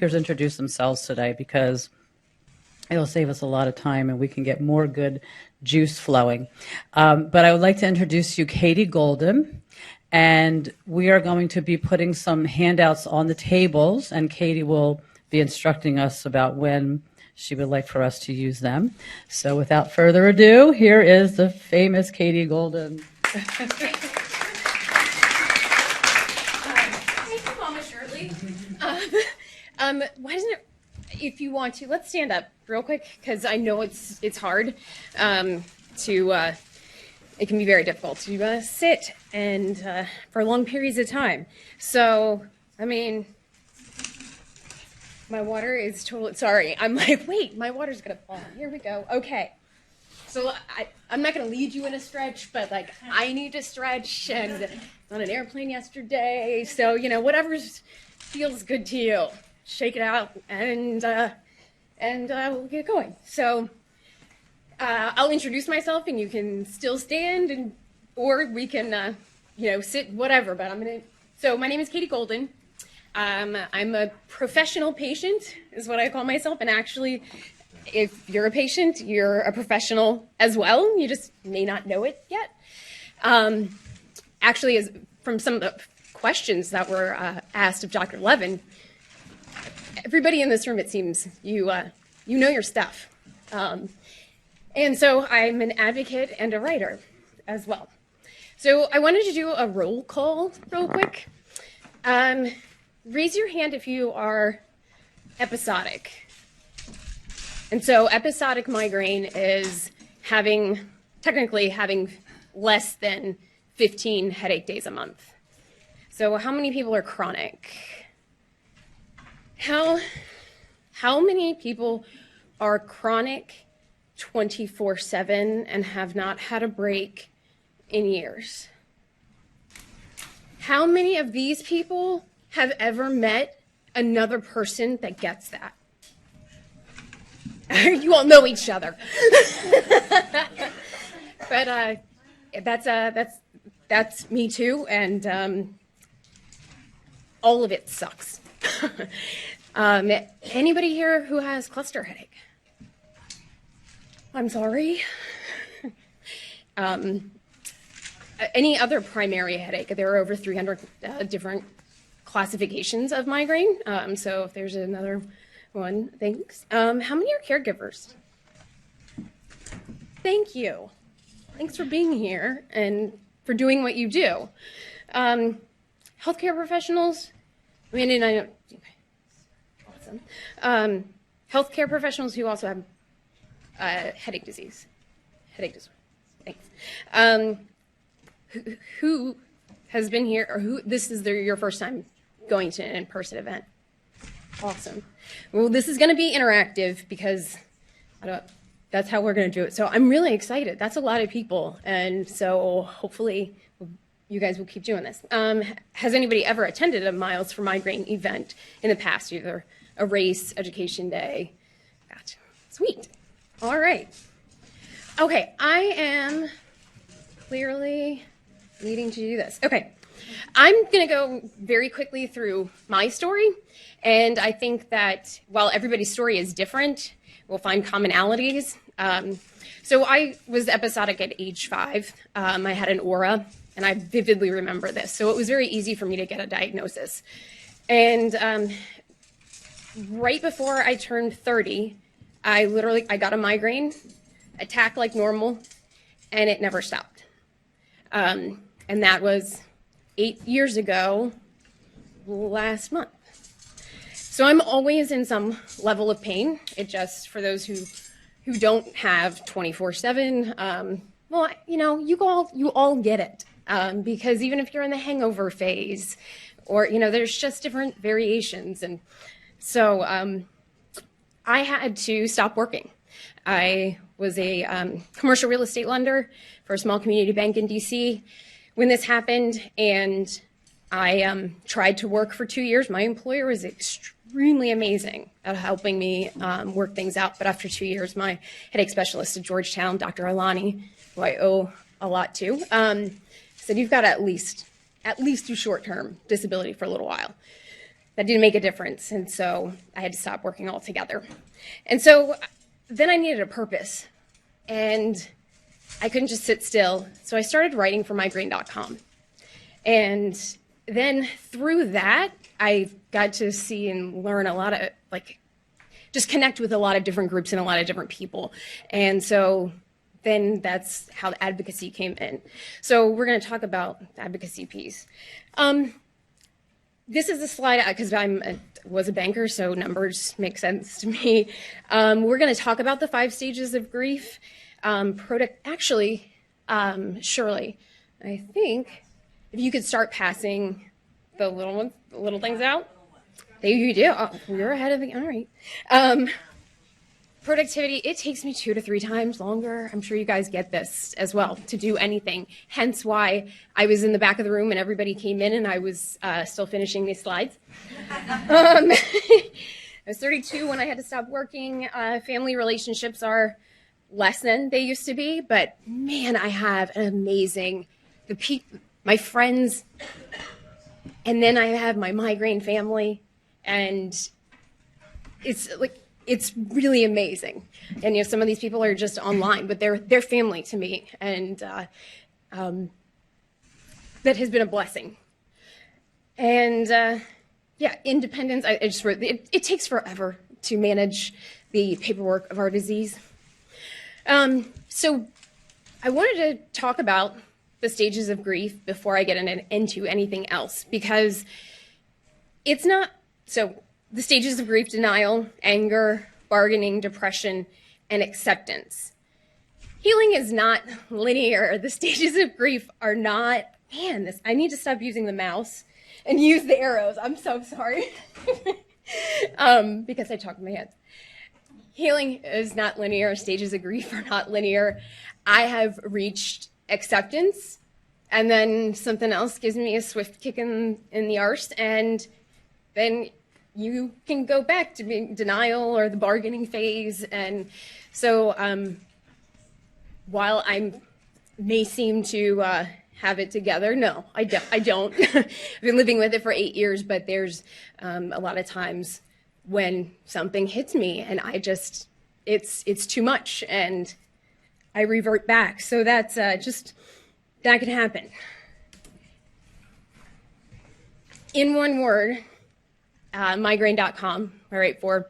speakers introduce themselves today because it'll save us a lot of time and we can get more good juice flowing. But I would like to introduce you Katie Golden, and we are going to be putting some handouts on the tables, and Katie will be instructing us about when she would like for us to use them. So without further ado, here is the famous Katie Golden. Thank you, Mama Shirley. Why doesn't it, if you want to, let's stand up real quick, because I know it's hard it can be very difficult to sit and for long periods of time. So, I mean, my water is totally, sorry, I'm like, wait, my water's gonna fall. Here we go. Okay. So I'm not gonna lead you in a stretch, but like I need to stretch, and on an airplane yesterday. So, you know, whatever feels good to you, shake it out, and we'll get going. So I'll introduce myself, and you can still stand, or we can, you know, sit, whatever. But so my name is Katie Golden. I'm a professional patient, is what I call myself. And actually, if you're a patient, you're a professional as well. You just may not know it yet. Actually, from some of the questions that were asked of Dr. Levin, everybody in this room, it seems, you know your stuff. And so I'm an advocate and a writer as well. So I wanted to do a roll call real quick. Raise your hand if you are episodic. And so episodic migraine is technically having less than 15 headache days a month. So how many people are chronic? How many people are chronic 24/7 and have not had a break in years? How many of these people have ever met another person that gets that? You all know each other. But that's me too, and all of it sucks. Anybody here who has cluster headache? I'm sorry. Any other primary headache? There are over 300 different classifications of migraine. So if there's another one, thanks. How many are caregivers? Thank you. Thanks for being here and for doing what you do. Healthcare professionals, I mean, and I know, awesome. Healthcare professionals who also have headache disease. Headache disorder. Thanks. Who has been here, or who this is your first time going to an in-person event? Awesome. Well, this is going to be interactive because that's how we're going to do it. So I'm really excited. That's a lot of people, and so hopefully you guys will keep doing this. Has anybody ever attended a Miles for Migraine event in the past, either a race, education day? Gotcha. Sweet. All right. Okay, I am clearly needing to do this. Okay, I'm going to go very quickly through my story, and I think that while everybody's story is different, we'll find commonalities. So I was episodic at age 5. I had an aura, and I vividly remember this. So it was very easy for me to get a diagnosis. And right before I turned 30, I got a migraine attack like normal, and it never stopped. And that was 8 years ago last month. So I'm always in some level of pain. It just, for those who don't have 24/7, well, you know, you all get it. Because even if you're in the hangover phase, or, you know, there's just different variations. And so I had to stop working. I was a commercial real estate lender for a small community bank in DC when this happened, and I tried to work for 2 years. My employer was extremely amazing at helping me work things out, but after 2 years, my headache specialist at Georgetown, Dr. Alani, who I owe a lot to, said, you've got to at least do short-term disability for a little while. that didn't make a difference. And so I had to stop working altogether. And so then I needed a purpose, and I couldn't just sit still. So I started writing for Migraine.com. And then through that, I got to see and learn a lot of, just connect with a lot of different groups and a lot of different people. And so then that's how the advocacy came in. So we're going to talk about the advocacy piece. This is a slide, because I was a banker, so numbers make sense to me. We're going to talk about the 5 stages of grief. Shirley, I think if you could start passing the little things out. There you do. Oh, you're ahead of the, all right. Productivity, it takes me 2 to 3 times longer. I'm sure you guys get this as well, to do anything. Hence why I was in the back of the room and everybody came in and I was still finishing these slides. I was 32 when I had to stop working. Family relationships are less than they used to be, but man, I have an amazing, my friends, and then I have my migraine family, and it's really amazing. And some of these people are just online, but they're family to me, and that has been a blessing. And independence. I just wrote it takes forever to manage the paperwork of our disease. So I wanted to talk about the stages of grief before I get into anything else, because it's not so. The stages of grief: denial, anger, bargaining, depression, and acceptance. Healing is not linear. The stages of grief are not, I need to stop using the mouse and use the arrows. I'm so sorry. Because I talk in my head. Healing is not linear. Stages of grief are not linear. I have reached acceptance, and then something else gives me a swift kick in the arse, and then you can go back to being denial or the bargaining phase. And so while I may seem to have it together, no, I don't. I've been living with it for 8 years, but there's a lot of times when something hits me and it's too much and I revert back. So that's that can happen. In one word, Migraine.com, I write for,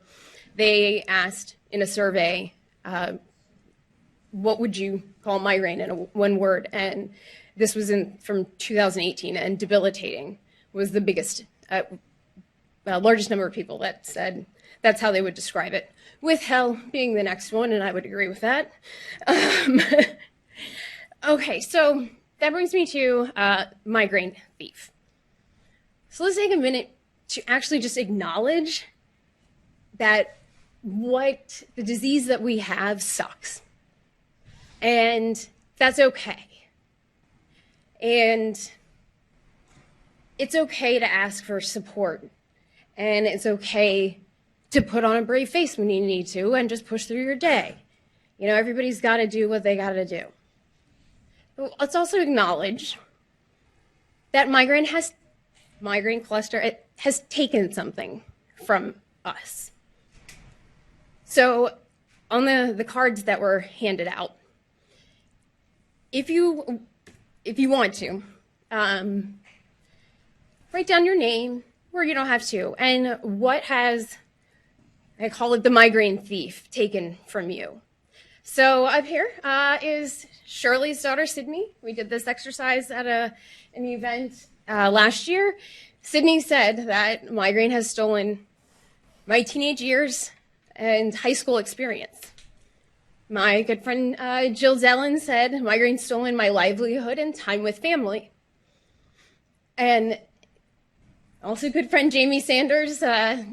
they asked in a survey, what would you call migraine in one word? And this was from 2018, and debilitating was the biggest, largest number of people that said that's how they would describe it, with hell being the next one, and I would agree with that. Okay, so that brings me to migraine thief. So let's take a minute to actually just acknowledge that what the disease that we have sucks. And that's okay. And it's okay to ask for support. And it's okay to put on a brave face when you need to and just push through your day. Everybody's got to do what they got to do. But let's also acknowledge that migraine cluster, it has taken something from us. So on the cards that were handed out, if you want to, write down your name, or you don't have to, and what has, I call it the migraine thief, taken from you. So up here is Shirley's daughter, Sydney. We did this exercise at an event last year. Sydney said that migraine has stolen my teenage years and high school experience. My good friend Jill Zellin said migraine's stolen my livelihood and time with family. And also good friend Jamie Sanders,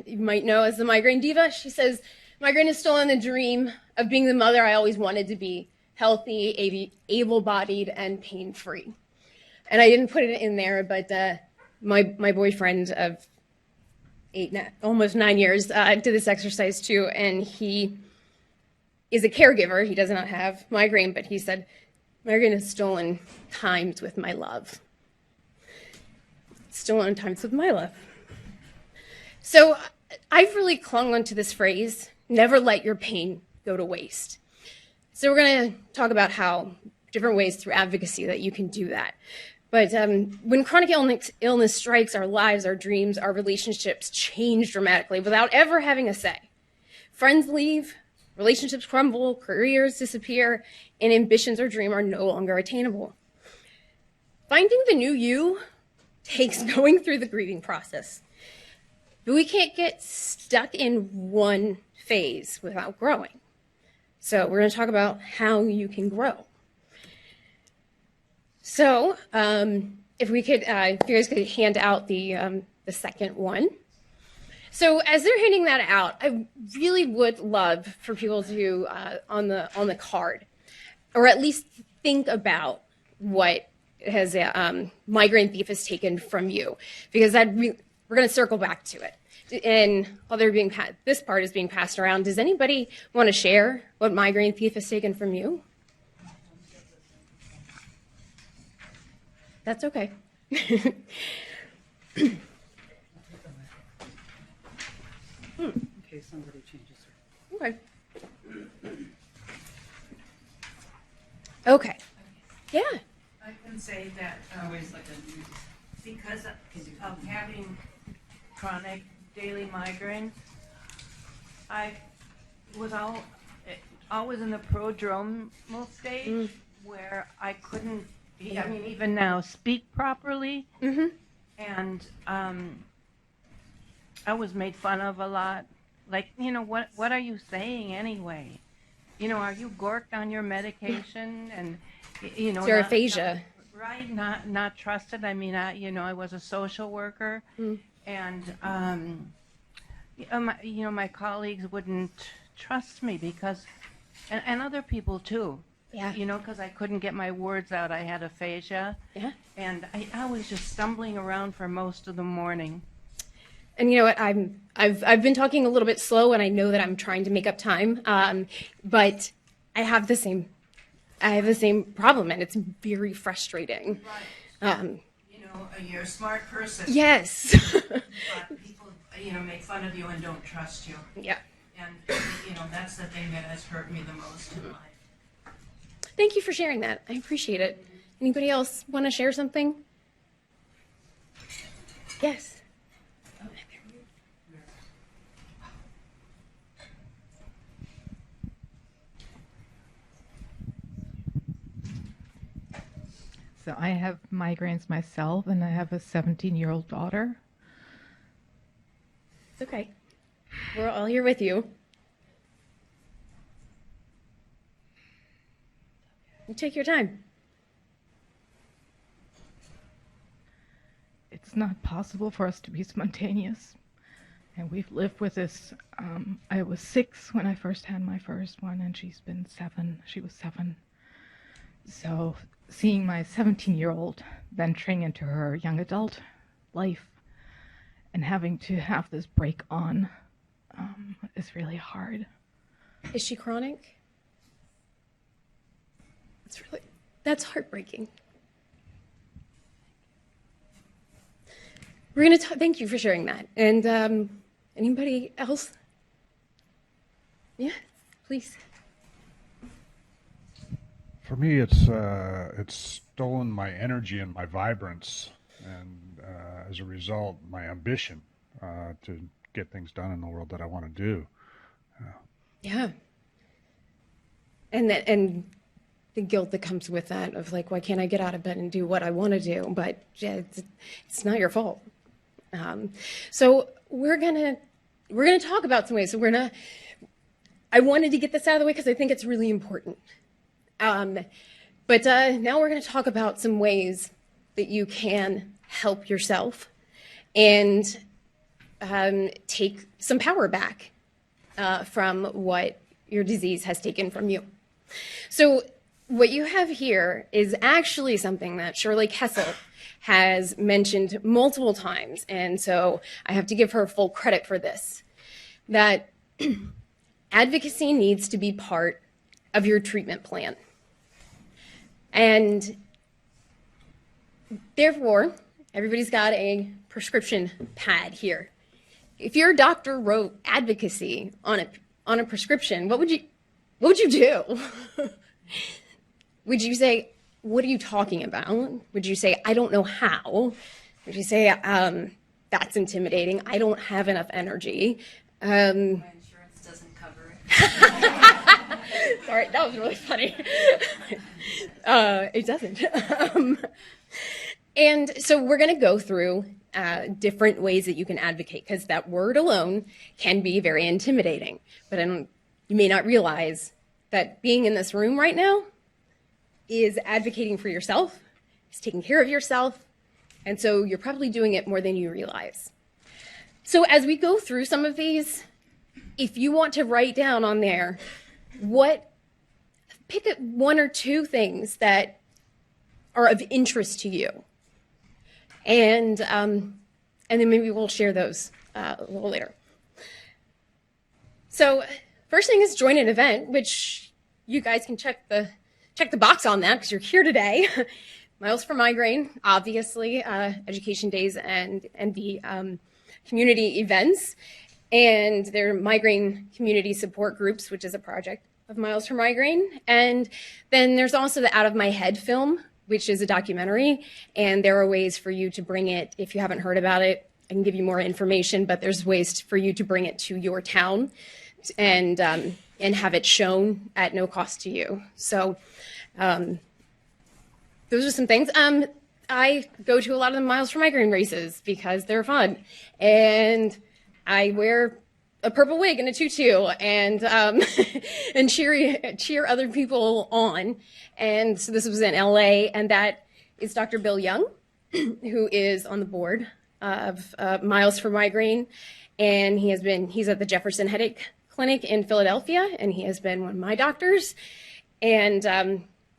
you might know as the migraine diva, she says migraine has stolen the dream of being the mother I always wanted to be, healthy, able-bodied, and pain-free. And I didn't put it in there, but my boyfriend of almost 9 years did this exercise too, and he is a caregiver. He does not have migraine, but he said, migraine has stolen times with my love. Stolen times with my love. So I've really clung onto this phrase, never let your pain go to waste. So we're going to talk about how different ways through advocacy that you can do that. But when chronic illness strikes, our lives, our dreams, our relationships change dramatically without ever having a say. Friends leave, relationships crumble, careers disappear, and ambitions or dreams are no longer attainable. Finding the new you takes going through the grieving process. But we can't get stuck in one phase without growing. So we're going to talk about how you can grow. So if you guys could hand out the second one. So as they're handing that out, I really would love for people to on the card, or at least think about what has Migraine Thief has taken from you, because we're going to circle back to it. And while this part is being passed around, does anybody want to share what Migraine Thief has taken from you? That's okay. In case somebody changes her. Okay. Okay. Yeah. I can say that because of having chronic daily migraines, I was always in the prodromal stage where I couldn't, I mean, even now, speak properly. Mm-hmm. And I was made fun of a lot. Like, what are you saying anyway? Are you gorked on your medication? And, It's your aphasia. Right, not trusted. I mean, I was a social worker, and my colleagues wouldn't trust me because, and other people too. Yeah. Because I couldn't get my words out. I had aphasia. Yeah. And I was just stumbling around for most of the morning. And you know what? I've been talking a little bit slow, and I know that I'm trying to make up time. But I have the same problem, and it's very frustrating. Right. You're a smart person. Yes. But people, make fun of you and don't trust you. Yeah. And, that's the thing that has hurt me the most in life. Thank you for sharing that. I appreciate it. Anybody else want to share something? Yes. So I have migraines myself, and I have a 17-year-old daughter. It's okay. We're all here with you. You take your time. It's not possible for us to be spontaneous, and we've lived with this. I was 6 when I first had my first one, and she's been 7. She was 7. So seeing my 17-year-old venturing into her young adult life and having to have this break on is really hard. Is she chronic? That's heartbreaking. We're going to thank you for sharing that. And anybody else? Yeah, please. For me, it's stolen my energy and my vibrance, and as a result, my ambition to get things done in the world that I want to do. Yeah. And the guilt that comes with that of like, why can't I get out of bed and do what I want to do? But yeah, it's not your fault. So we're gonna talk about some ways. So I wanted to get this out of the way because I think it's really important. But now we're going to talk about some ways that you can help yourself and take some power back from what your disease has taken from you. So what you have here is actually something that Shirley Kessel has mentioned multiple times, and so I have to give her full credit for this, that advocacy needs to be part of your treatment plan. And therefore, everybody's got a prescription pad here. if your doctor wrote advocacy on a prescription, what would you do? Would you say, what are you talking about? Would you say, I don't know how? Would you say, that's intimidating, I don't have enough energy? My insurance doesn't cover it. Sorry, that was really funny. It doesn't. And so we're going to go through different ways that you can advocate, because that word alone can be very intimidating. But you may not realize that being in this room right now is advocating for yourself, is taking care of yourself, and so you're probably doing it more than you realize. So as we go through some of these, if you want to write down on there, pick one or two things that are of interest to you. And then maybe we'll share those a little later. So first thing is join an event, which you guys can check the box on that because you're here today. Miles for Migraine, obviously, education days and the community events, and their migraine community support groups, which is a project of Miles for Migraine. And then there's also the Out of My Head film, which is a documentary, and there are ways for you to bring it. If you haven't heard about it, I can give you more information, but there's ways for you to bring it to your town and have it shown at no cost to you. So those are some things. I go to a lot of the Miles for Migraine races because they're fun, and I wear a purple wig and a tutu and and cheer other people on. And so this was in LA, and that is Dr. Bill Young, who is on the board of Miles for Migraine, and he's at the Jefferson Headache Clinic in Philadelphia, and he has been one of my doctors. And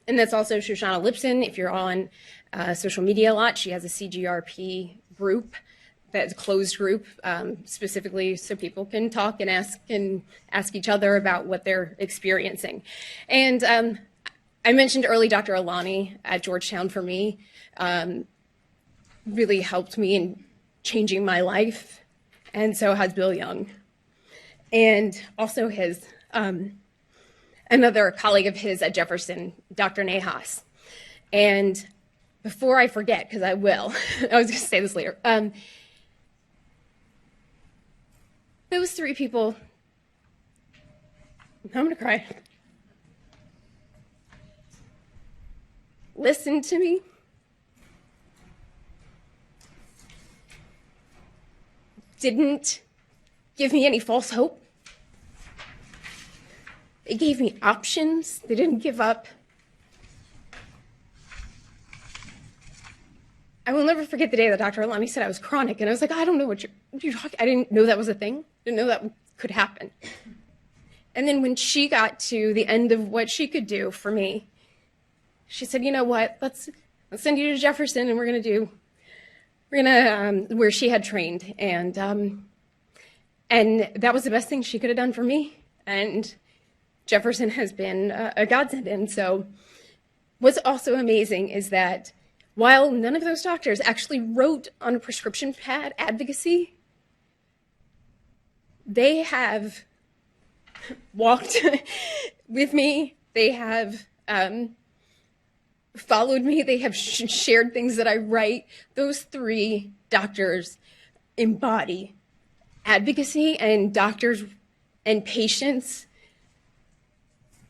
that's also Shoshana Lipson. If you're on social media a lot, she has a CGRP group, that's a closed group, specifically so people can talk and ask each other about what they're experiencing. And I mentioned early Dr. Alani at Georgetown for me really helped me in changing my life, and so has Bill Young. And also his another colleague of his at Jefferson, Dr. Nahas. And before I forget, because I will, I was going to say this later, those three people, I'm going to cry, listened to me, didn't give me any false hope. They gave me options. They didn't give up. I will never forget the day that Dr. Alani said I was chronic, and I was like, I don't know what you're talking. I didn't know that was a thing. Didn't know that could happen. And then when she got to the end of what she could do for me, she said, you know what, let's send you to Jefferson, and we're gonna where she had trained, and that was the best thing she could have done for me. And Jefferson has been a godsend. And so what's also amazing is that while none of those doctors actually wrote on a prescription pad advocacy, they have walked with me, they have followed me, they have shared things that I write. Those three doctors embody advocacy, and doctors and patients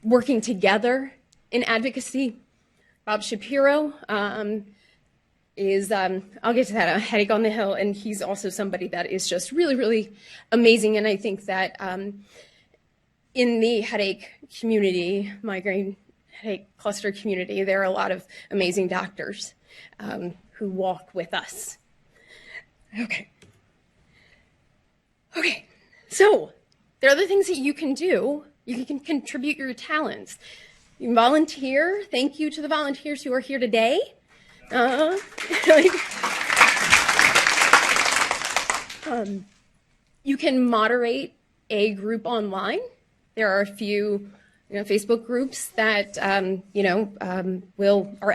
working together in advocacy. Bob Shapiro is, I'll get to that, a Headache on the Hill, and he's also somebody that is just really, really amazing. And I think that in the headache community, migraine headache cluster community, there are a lot of amazing doctors who walk with us. Okay, so there are other things that you can do. You can contribute your talents. You can volunteer. Thank you to the volunteers who are here today. You can moderate a group online. There are a few Facebook groups that are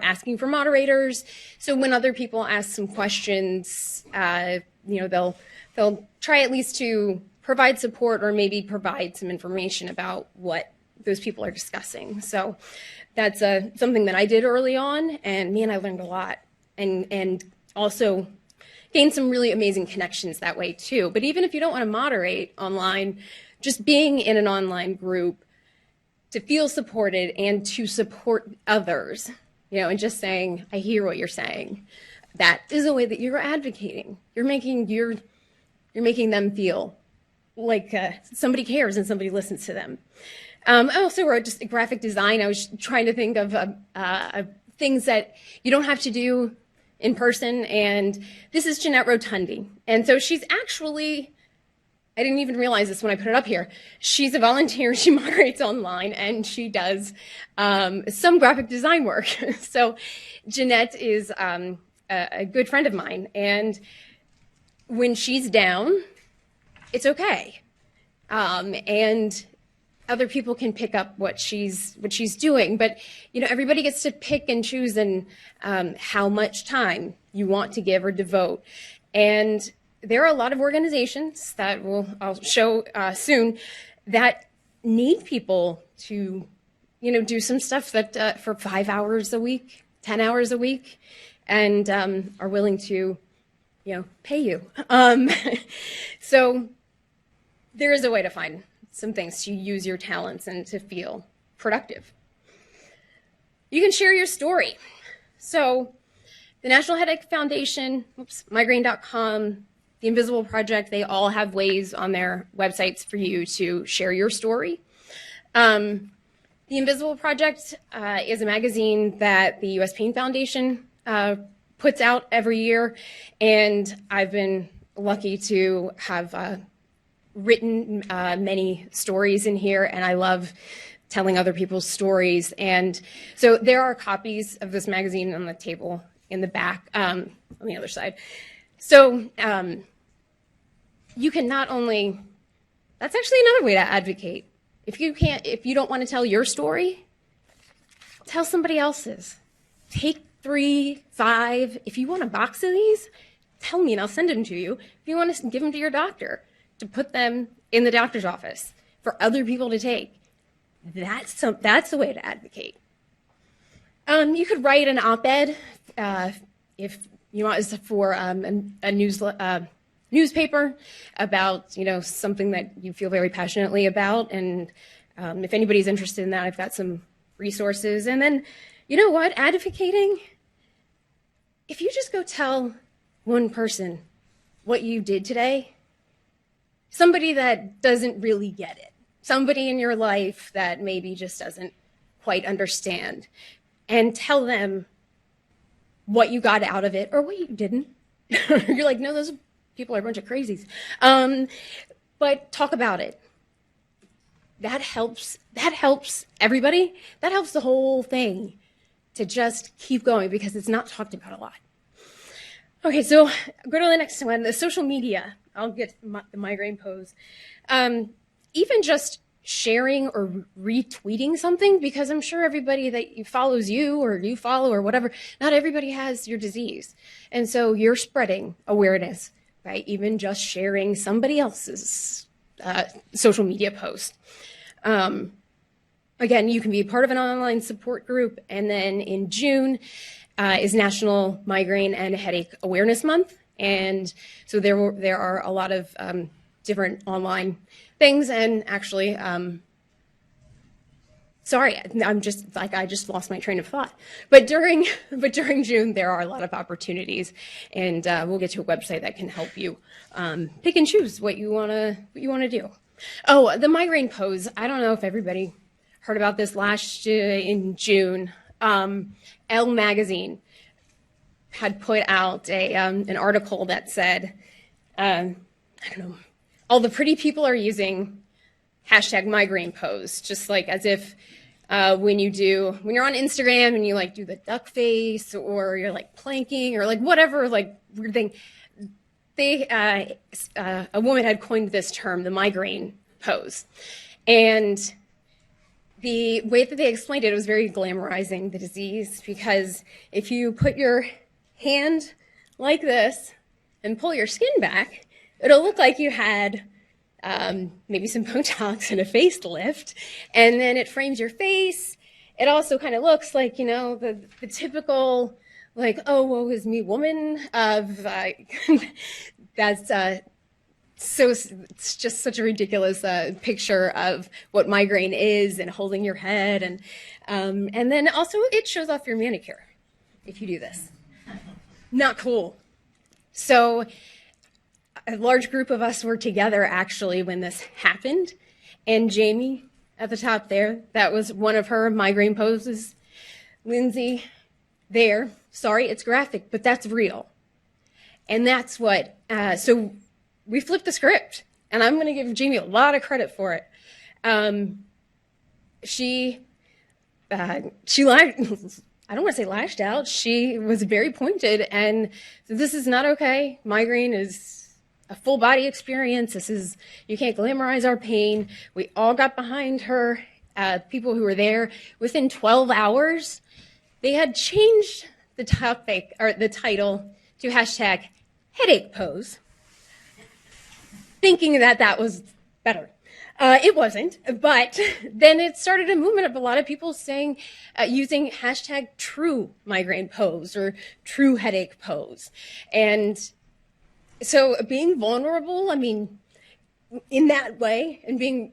asking for moderators. So when other people ask some questions, they'll they'll try at least to provide support or maybe provide some information about what those people are discussing. So that's something that I did early on, and man, I learned a lot, and also gained some really amazing connections that way too. But even if you don't want to moderate online, just being in an online group to feel supported and to support others, and just saying, I hear what you're saying, that is a way that you're advocating. You're making them feel like somebody cares and somebody listens to them. I also wrote just graphic design. I was trying to think of things that you don't have to do in person. And this is Jeanette Rotundi. And so she's actually, I didn't even realize this when I put it up here. She's a volunteer. She moderates online and she does some graphic design work. So Jeanette is a good friend of mine. And when she's down, it's okay. And other people can pick up what she's doing, but everybody gets to pick and choose and how much time you want to give or devote. And there are a lot of organizations that I'll show soon that need people to do some stuff that for 5 hours a week, 10 hours a week, and are willing to pay you. So there is a way to find some things to use your talents and to feel productive. You can share your story. So the National Headache Foundation, Migraine.com, the Invisible Project, they all have ways on their websites for you to share your story. The Invisible Project is a magazine that the U.S. Pain Foundation puts out every year, and I've been lucky to have written many stories in here, and I love telling other people's stories. And so there are copies of this magazine on the table in the back on the other side. So you can not only, that's actually another way to advocate. If you don't want to tell your story, tell somebody else's. Take 3, 5. If you want a box of these, tell me and I'll send them to you. If you want to give them to your doctor, to put them in the doctor's office for other people to take, that's the way to advocate. You could write an op-ed if you want, for a newspaper about something that you feel very passionately about, and if anybody's interested in that, I've got some resources. And then advocating, if you just go tell one person what you did today, somebody that doesn't really get it, somebody in your life that maybe just doesn't quite understand, and tell them what you got out of it or what you didn't. You're like, no, those people are a bunch of crazies. But talk about it. That helps everybody. That helps the whole thing to just keep going because it's not talked about a lot. Okay, so go to the next one, the social media. I'll get the migraine pose. Even just sharing or retweeting something, because I'm sure everybody that follows you or you follow or whatever, not everybody has your disease. And so you're spreading awareness by even just sharing somebody else's social media post. Again, you can be part of an online support group. And then in June is National Migraine and Headache Awareness Month. And so there are a lot of different online things. And actually, sorry, I'm just like, I just lost my train of thought. But during June, there are a lot of opportunities, and we'll get to a website that can help you pick and choose what you wanna do. Oh, the migraine pose. I don't know if everybody heard about this last in June. Elle magazine had put out an article that said, I don't know, all the pretty people are using #migraine pose, just like as if when you're on Instagram and you like do the duck face, or you're like planking, or like whatever like weird thing. A woman had coined this term, the migraine pose, and the way that they explained it was very glamorizing the disease, because if you put your hand like this and pull your skin back, It'll look like you had maybe some Botox and a facelift, and then it frames your face. It also kind of looks like, the typical, like, oh, woe is me woman of, that's, so it's just such a ridiculous picture of what migraine is and holding your head. And then also it shows off your manicure if you do this. Not cool. So a large group of us were together actually when this happened. And Jamie at the top there, that was one of her migraine poses. Lindsay there, sorry, it's graphic, but that's real. And that's what, so we flipped the script. And I'm going to give Jamie a lot of credit for it. She I don't want to say lashed out. She was very pointed and said, this is not okay. Migraine is a full body experience. You can't glamorize our pain. We all got behind her. People who were there within 12 hours, they had changed the topic or the title to hashtag headache pose, thinking that was better. It wasn't, but then it started a movement of a lot of people saying, using hashtag true migraine pose or true headache pose. And so being vulnerable, in that way and being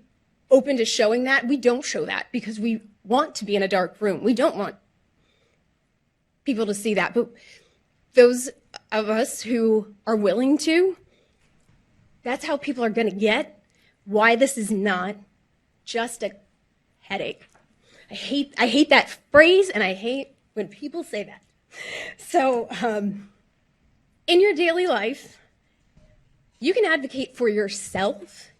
open to showing that, we don't show that because we want to be in a dark room. We don't want people to see that. But those of us who are willing to, that's how people are going to get why this is not just a headache. I hate that phrase, and I hate when people say that. So in your daily life, you can advocate for yourself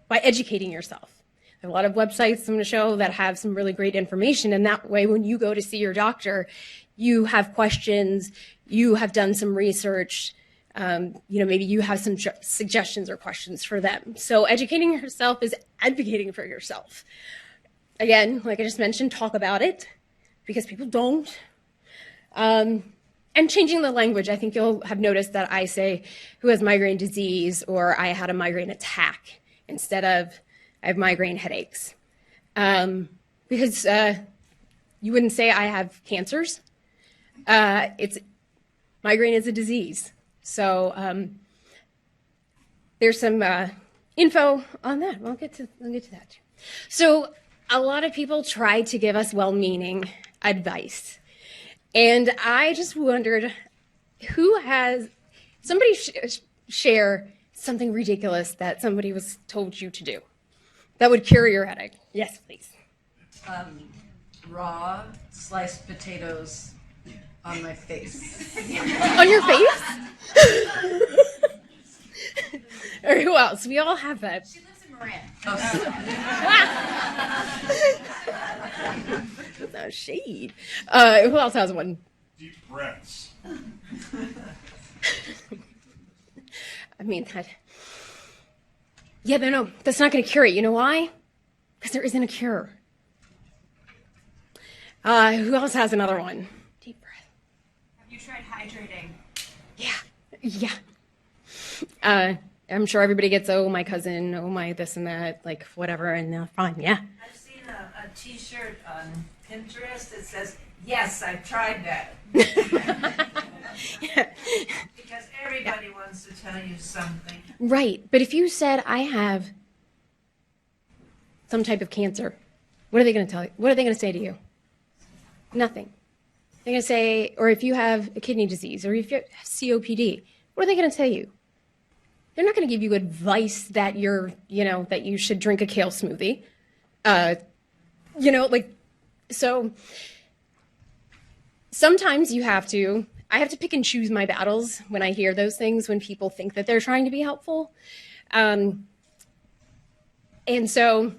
by educating yourself. There are a lot of websites I'm going to show that have some really great information, and that way when you go to see your doctor, you have questions, you have done some research, maybe you have some suggestions or questions for them. So educating yourself is advocating for yourself. Again, like I just mentioned, talk about it because people don't. And changing the language. I think you'll have noticed that I say who has migraine disease or I had a migraine attack instead of I have migraine headaches. Because you wouldn't say I have cancers. Migraine is a disease. So there's some info on that. I'll get to that too. So a lot of people try to give us well-meaning advice. And I just wondered somebody share something ridiculous that somebody was told you to do that would cure your headache. Yes, please. Raw sliced potatoes on my face. On your face? Or who else? We all have that. She lives in Moran. That's not shade. Who else has one? Deep breaths. No, that's not going to cure it. You know why? Because there isn't a cure. Who else has another one? Deep breath. Have you tried hydrating? Yeah. I'm sure everybody gets, oh, my cousin, oh, my this and that, like whatever, and fine, yeah. I've seen a t-shirt on Pinterest that says, yes, I've tried that. Because everybody wants to tell you something. Right, but if you said, I have some type of cancer, what are they going to tell you? What are they going to say to you? Nothing. They're going to say, or if you have a kidney disease, or if you have COPD, what are they going to tell you? They're not going to give you advice that that you should drink a kale smoothie. So sometimes I have to pick and choose my battles when I hear those things, when people think that they're trying to be helpful. And so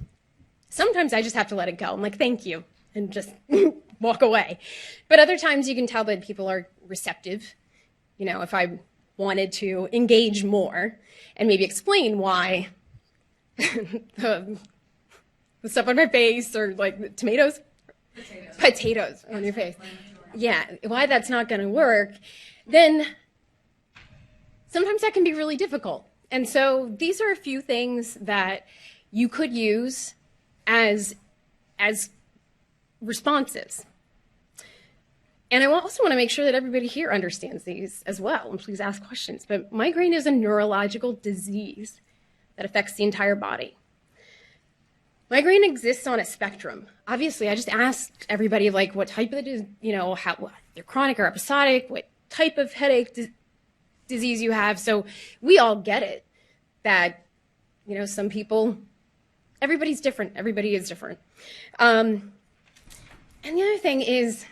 sometimes I just have to let it go. I'm like, thank you, and just walk away. But other times you can tell that people are receptive. If I wanted to engage more and maybe explain why the stuff on my face or like tomatoes, potatoes on your face. Yeah, why that's not going to work, then sometimes that can be really difficult. And so these are a few things that you could use as responses. And I also want to make sure that everybody here understands these as well, and please ask questions. But migraine is a neurological disease that affects the entire body. Migraine exists on a spectrum. Obviously, I just asked everybody like what type of how they're chronic or episodic, what type of headache disease you have. So we all get it that, some people, everybody's different. Everybody is different. And the other thing is,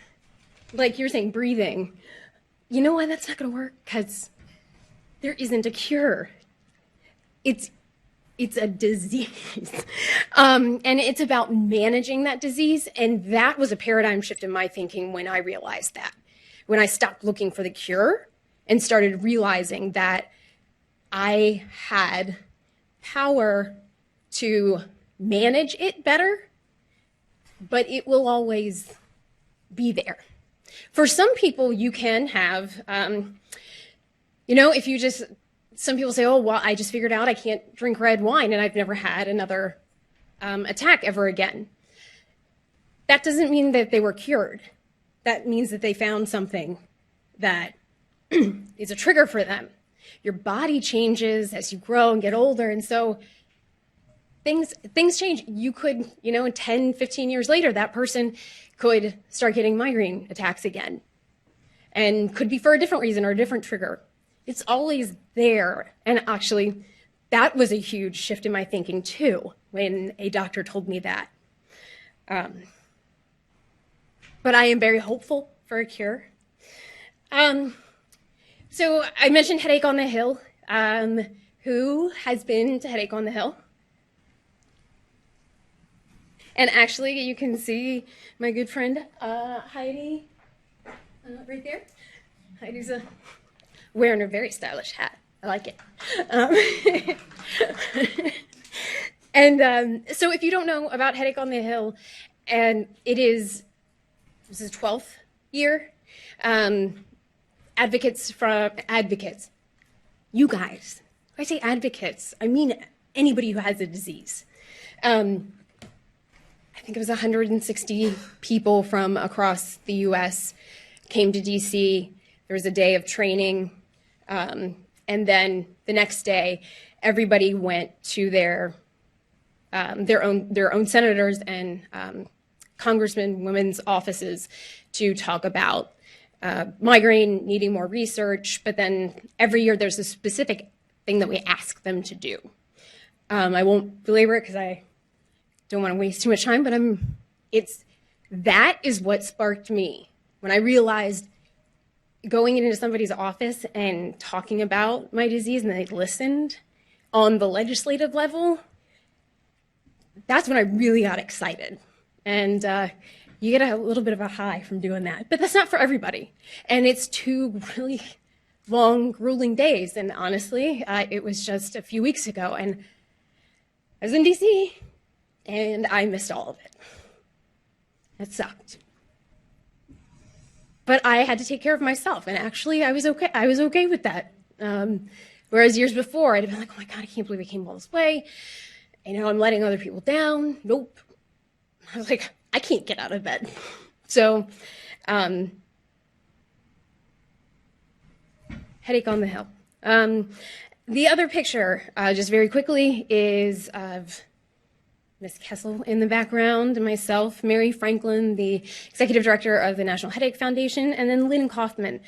like you're saying, breathing. You know why that's not going to work? Because there isn't a cure. It's a disease. And it's about managing that disease. And that was a paradigm shift in my thinking when I realized that. When I stopped looking for the cure and started realizing that I had power to manage it better, but it will always be there. For some people, you can have, if you just, some people say, oh, well, I just figured out I can't drink red wine and I've never had another attack ever again. That doesn't mean that they were cured. That means that they found something that is a trigger for them. Your body changes as you grow and get older. And so things change. You could, 10, 15 years later, that person could start getting migraine attacks again, and could be for a different reason or a different trigger. It's always there. And actually, that was a huge shift in my thinking too, when a doctor told me that. But I am very hopeful for a cure. So I mentioned Headache on the Hill. Who has been to Headache on the Hill? And actually, you can see my good friend Heidi right there. Heidi's wearing a very stylish hat. I like it. And so if you don't know about Headache on the Hill, and this is 12th year, advocates, you guys, when I say advocates, I mean anybody who has a disease. I think it was 160 people from across the U.S. came to D.C. There was a day of training, and then the next day, everybody went to their own senators and congressmen, women's offices to talk about migraine needing more research. But then every year, there's a specific thing that we ask them to do. I won't belabor it because I don't want to waste too much time, but that is what sparked me when I realized going into somebody's office and talking about my disease and they listened on the legislative level. That's when I really got excited. And you get a little bit of a high from doing that, but that's not for everybody. And it's 2 really long, grueling days. And honestly, it was just a few weeks ago, and I was in DC. And I missed all of it. It sucked. But I had to take care of myself. And actually, I was okay. I was okay with that. Whereas years before, I'd have been like, oh my God, I can't believe I came all this way. And now I'm letting other people down. Nope. I was like, I can't get out of bed. So, Headache on the Hill. The other picture, just very quickly, is of Miss Kessel in the background, and myself, Mary Franklin, the executive director of the National Headache Foundation, and then Lynn Kaufman.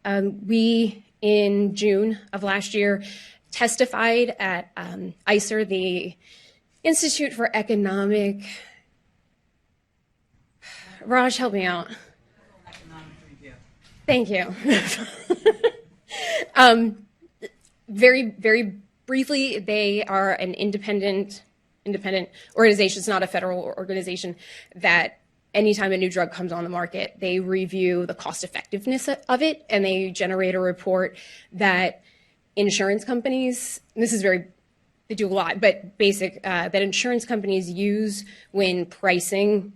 We, in June of last year, testified at ICER, the Institute for Economic... Raj, help me out. Thank you. Very, very briefly, they are an independent organization. It's not a federal organization that anytime a new drug comes on the market, they review the cost effectiveness of it, and they generate a report that insurance companies, they do a lot, but that insurance companies use when pricing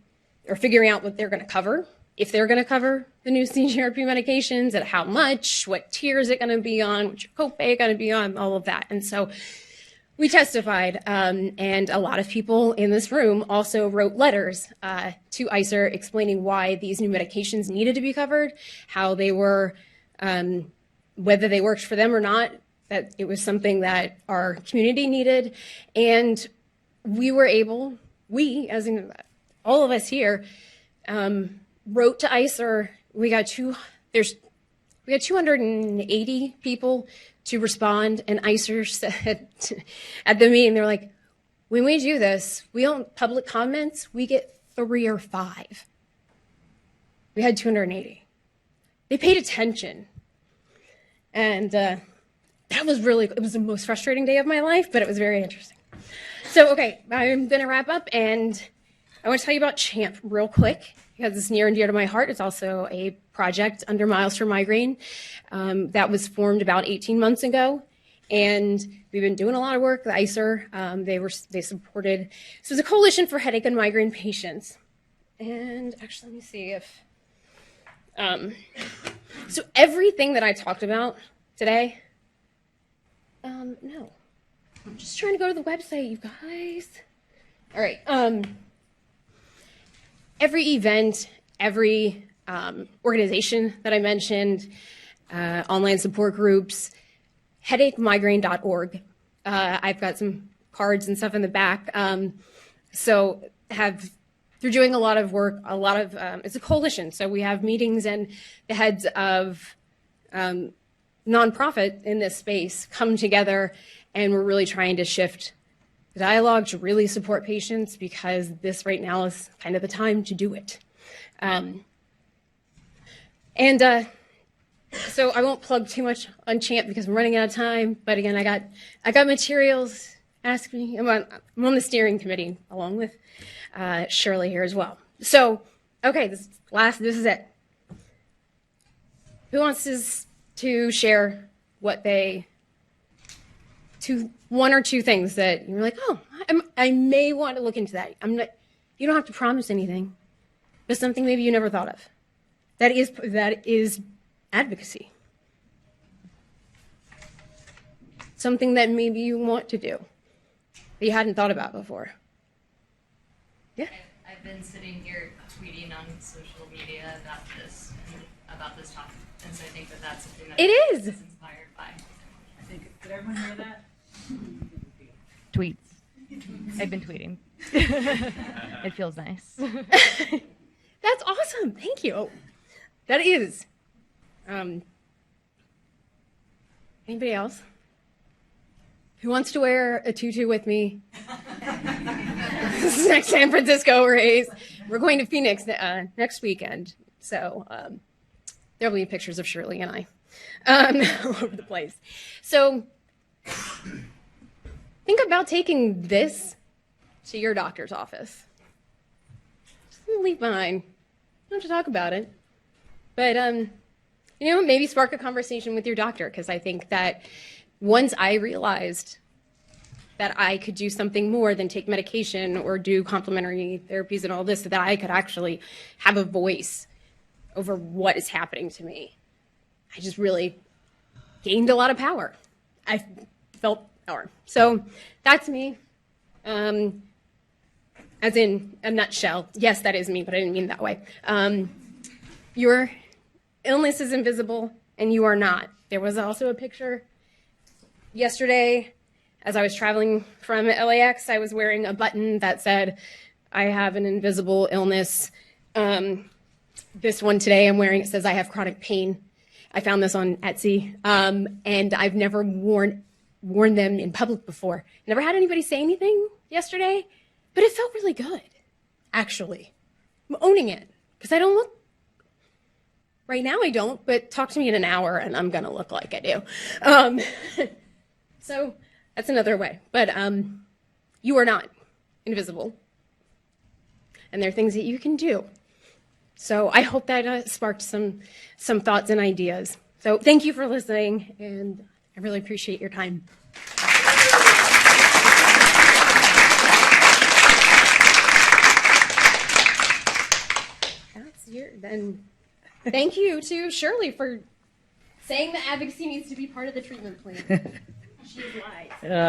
or figuring out what they're going to cover if they're going to cover the new CGRP medications, at how much, what tier is it going to be on, what's your copay going to be on, all of that. And so we testified, and a lot of people in this room also wrote letters to ICER explaining why these new medications needed to be covered, how they were, whether they worked for them or not, that it was something that our community needed. And we were able, we, as in all of us here, wrote to ICER. We got 280 people to respond, and ICER said at the meeting, they're like, when we do this, we don't public comments, we get 3 or 5. We had 280. They paid attention. And that was really, it was the most frustrating day of my life, but it was very interesting. So, okay, I'm going to wrap up, and I want to tell you about CHAMP real quick, because it's near and dear to my heart. It's also a project under Miles for Migraine that was formed about 18 months ago. And we've been doing a lot of work. The ICER, they supported, so it's a coalition for headache and migraine patients. And actually, let me see if, so everything that I talked about today, no, I'm just trying to go to the website, you guys. All right, every event, every organization that I mentioned, online support groups, headachemigraine.org. I've got some cards and stuff in the back. So they're doing a lot of work, it's a coalition. So we have meetings, and the heads of nonprofit in this space come together, and we're really trying to shift the dialogue to really support patients, because this right now is kind of the time to do it. So I won't plug too much on CHAMP because I'm running out of time. But again, I got materials. Ask me. I'm on the steering committee along with Shirley here as well. So, okay, this is it. Who wants to share what one or two things that you're like, oh, I may want to look into that. You don't have to promise anything, but something maybe you never thought of. That is advocacy. Something that maybe you want to do that you hadn't thought about before. Yeah. I've been sitting here tweeting on social media about this topic, and so I think that's something that It is inspired by. I think, did everyone hear that? Tweets. I've been tweeting. It feels nice. That's awesome. Thank you. That is. Anybody else? Who wants to wear a tutu with me? This is next San Francisco race. We're going to Phoenix next weekend. So there'll be pictures of Shirley and I all over the place. So think about taking this to your doctor's office. Just leave behind. You don't have to talk about it. But, maybe spark a conversation with your doctor, because I think that once I realized that I could do something more than take medication or do complementary therapies and all this, so that I could actually have a voice over what is happening to me, I just really gained a lot of power. I felt power. So that's me. As in a nutshell. Yes, that is me, but I didn't mean that way. Your illness is invisible, and you are not. There was also a picture yesterday as I was traveling from LAX. I was wearing a button that said, I have an invisible illness. This one today I'm wearing, it says, I have chronic pain. I found this on Etsy, and I've never worn them in public before. Never had anybody say anything yesterday, but it felt really good, actually. I'm owning it, because I don't look. Right now I don't, but talk to me in an hour and I'm going to look like I do. So that's another way. But you are not invisible. And there are things that you can do. So I hope that sparked some thoughts and ideas. So thank you for listening, and I really appreciate your time. Then Thank you to Shirley for saying that advocacy needs to be part of the treatment plan. She lied.